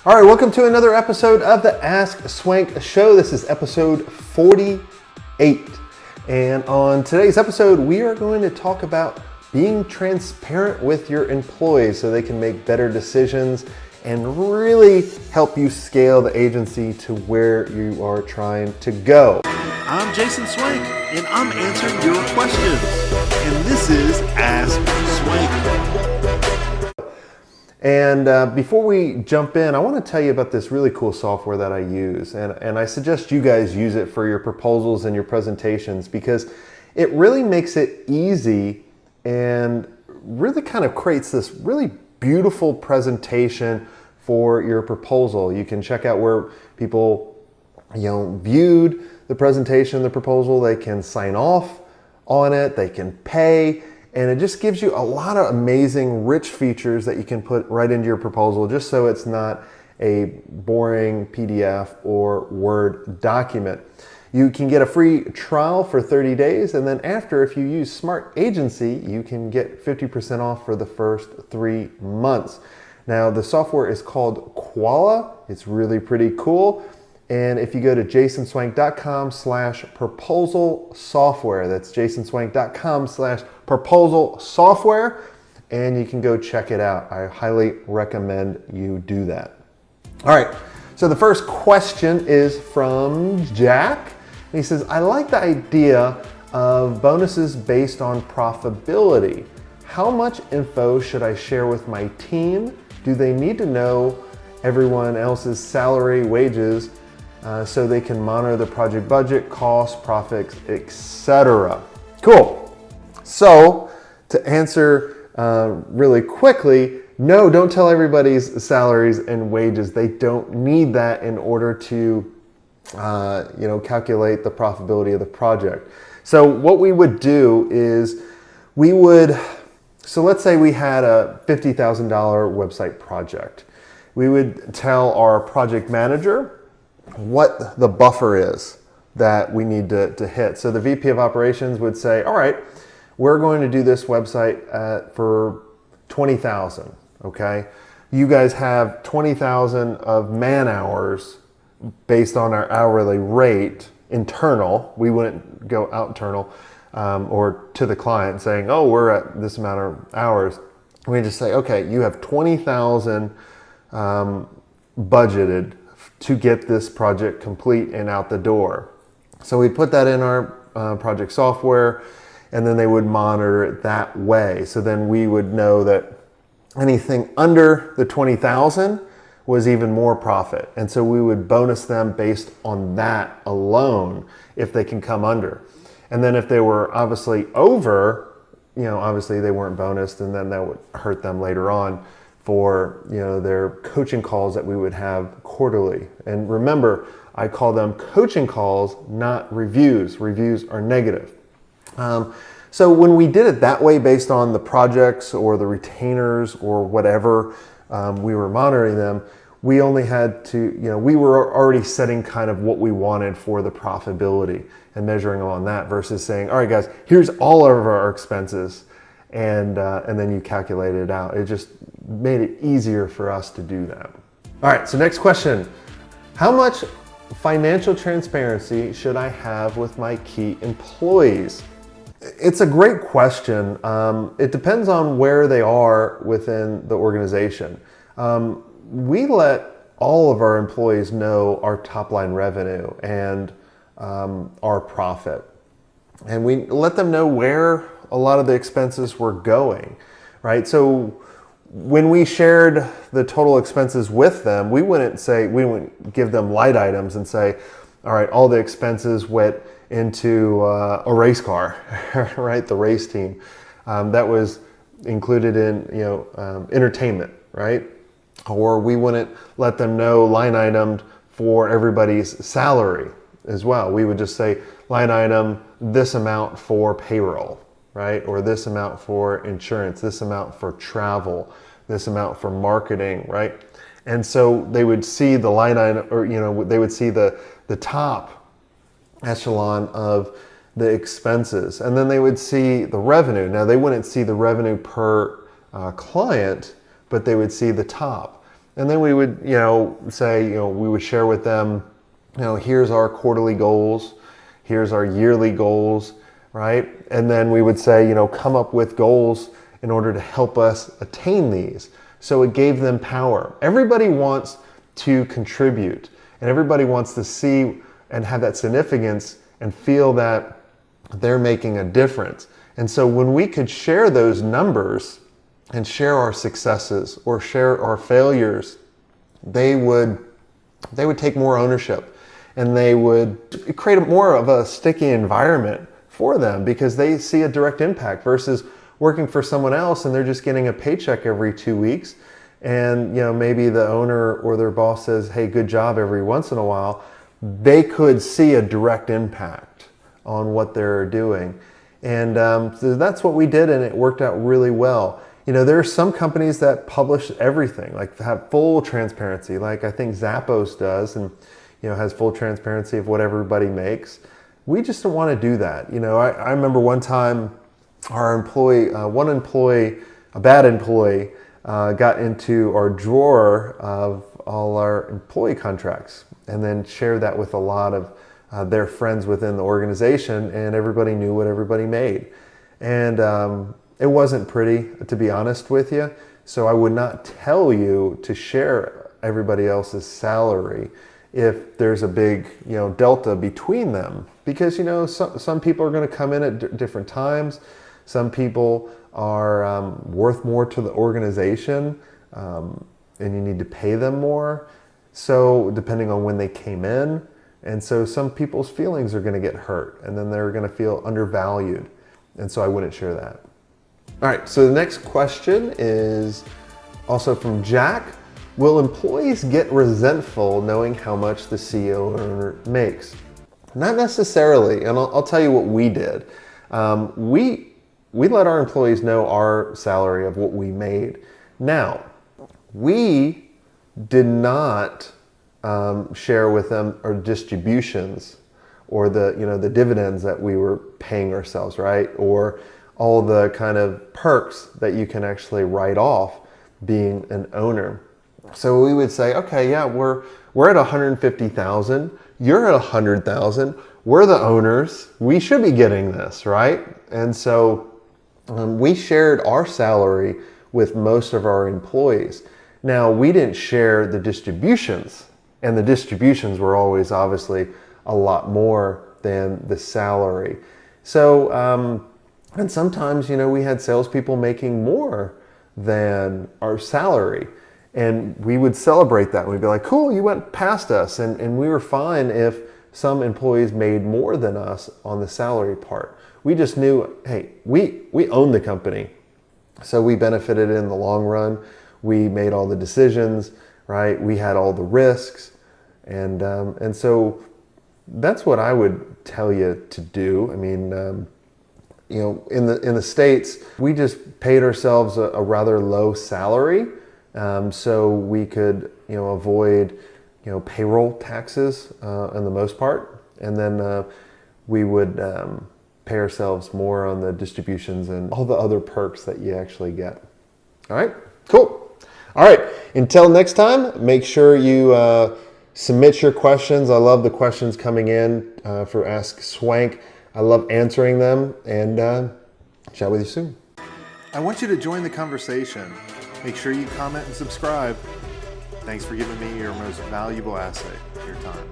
All right, welcome to another episode of the Ask Swenk Show. This is episode 48. And on today's episode, we are going to talk about being transparent with your employees so they can make better decisions and really help you scale the agency to where you are trying to go. I'm Jason Swenk, and I'm answering your questions. And this is Ask Swenk. And before we jump in, I want to tell you about this really cool software that I use. And I suggest you guys use it for your proposals and your presentations because it really makes it easy and really kind of creates this really beautiful presentation for your proposal. You can check out where people, viewed the presentation, the proposal. They can sign off on it. They can pay. And it just gives you a lot of amazing, rich features that you can put right into your proposal just so it's not a boring PDF or Word document. You can get a free trial for 30 days, and then after, if you use Smart Agency, you can get 50% off for the first 3 months. Now, the software is called Koala. It's really pretty cool. And if you go to jasonswank.com/proposal software, that's jasonswank.com/proposal software, and you can go check it out. I highly recommend you do that. All right, so the first question is from Jack. He says, I like the idea of bonuses based on profitability. How much info should I share with my team? Do they need to know everyone else's salary, wages, so they can monitor the project budget, costs, profits, etc.? Cool. So to answer really quickly, no, don't tell everybody's salaries and wages. They don't need that in order to calculate the profitability of the project. So what we would do is so let's say we had a $50,000 website project. We would tell our project manager what the buffer is that we need to hit. So the VP of operations would say, all right, we're going to do this website for 20,000, okay? You guys have 20,000 of man hours based on our hourly rate internal. We wouldn't go out internal or to the client saying, oh, we're at this amount of hours. We just say, okay, you have 20,000 budgeted to get this project complete and out the door. So we put that in our project software, and then they would monitor it that way. So then we would know that anything under the 20,000 was even more profit. And so we would bonus them based on that alone if they can come under. And then if they were obviously over, obviously they weren't bonused, and then that would hurt them later on for their coaching calls that we would have quarterly. And remember, I call them coaching calls, not reviews. Reviews are negative. So when we did it that way based on the projects or the retainers or whatever we were monitoring them, we only had to, we were already setting kind of what we wanted for the profitability and measuring them on that versus saying, all right, guys, here's all of our expenses. And then you calculate it out. It just made it easier for us to do that. All right, so next question. How much financial transparency should I have with my key employees? It's a great question. It depends on where they are within the organization. We let all of our employees know our top line revenue and our profit. And we let them know where a lot of the expenses were going, right? So when we shared the total expenses with them, we wouldn't give them light items and say, all right, all the expenses went into a race car, right? The race team. That was included in, entertainment, right? Or we wouldn't let them know line item for everybody's salary as well. We would just say line item, this amount for payroll, right? Or this amount for insurance, this amount for travel, this amount for marketing, right? And so they would see the line item, or they would see the top echelon of the expenses, and then they would see the revenue. Now they wouldn't see the revenue per client, but they would see the top. And then we would, say, we would share with them, here's our quarterly goals, here's our yearly goals, right? And then we would say, come up with goals in order to help us attain these. So it gave them power. Everybody wants to contribute, and everybody wants to see and have that significance and feel that they're making a difference. And so when we could share those numbers and share our successes or share our failures, they would take more ownership, and they would create more of a sticky environment for them because they see a direct impact versus working for someone else and they're just getting a paycheck every 2 weeks. And maybe the owner or their boss says, hey, good job every once in a while. They could see a direct impact on what they're doing. And so that's what we did, and it worked out really well. There are some companies that publish everything, like have full transparency, like I think Zappos does, and has full transparency of what everybody makes. We just don't want to do that. I remember one time our one employee, a bad employee, got into our drawer of all our employee contracts and then shared that with a lot of their friends within the organization, and everybody knew what everybody made. And it wasn't pretty, to be honest with you. So I would not tell you to share everybody else's salary if there's a big, delta between them, because some people are going to come in at different times. Some people are worth more to the organization, and you need to pay them more. So depending on when they came in, and so some people's feelings are going to get hurt, and then they're going to feel undervalued, and so I wouldn't share that. All right, so the next question is also from Jack. Will employees get resentful knowing how much the CEO or owner makes? Not necessarily, and I'll tell you what we did. We let our employees know our salary of what we made. Now, we did not share with them our distributions or the dividends that we were paying ourselves, right? Or all the kind of perks that you can actually write off being an owner. So we would say, okay, yeah, we're at 150,000. You're at 100,000. We're the owners. We should be getting this, right? And so we shared our salary with most of our employees. Now, we didn't share the distributions, and the distributions were always obviously a lot more than the salary. So, and sometimes, we had salespeople making more than our salary. And we would celebrate that. We'd be like, cool, you went past us. And we were fine if some employees made more than us on the salary part. We just knew, hey, we own the company. So we benefited in the long run. We made all the decisions, right? We had all the risks. And so that's what I would tell you to do. I mean, in the States, we just paid ourselves a rather low salary. So we could, avoid, payroll taxes in the most part. And then we would pay ourselves more on the distributions and all the other perks that you actually get. All right, cool. All right, until next time, make sure you submit your questions. I love the questions coming in for Ask Swenk. I love answering them, and chat with you soon. I want you to join the conversation. Make sure you comment and subscribe. Thanks for giving me your most valuable asset, your time.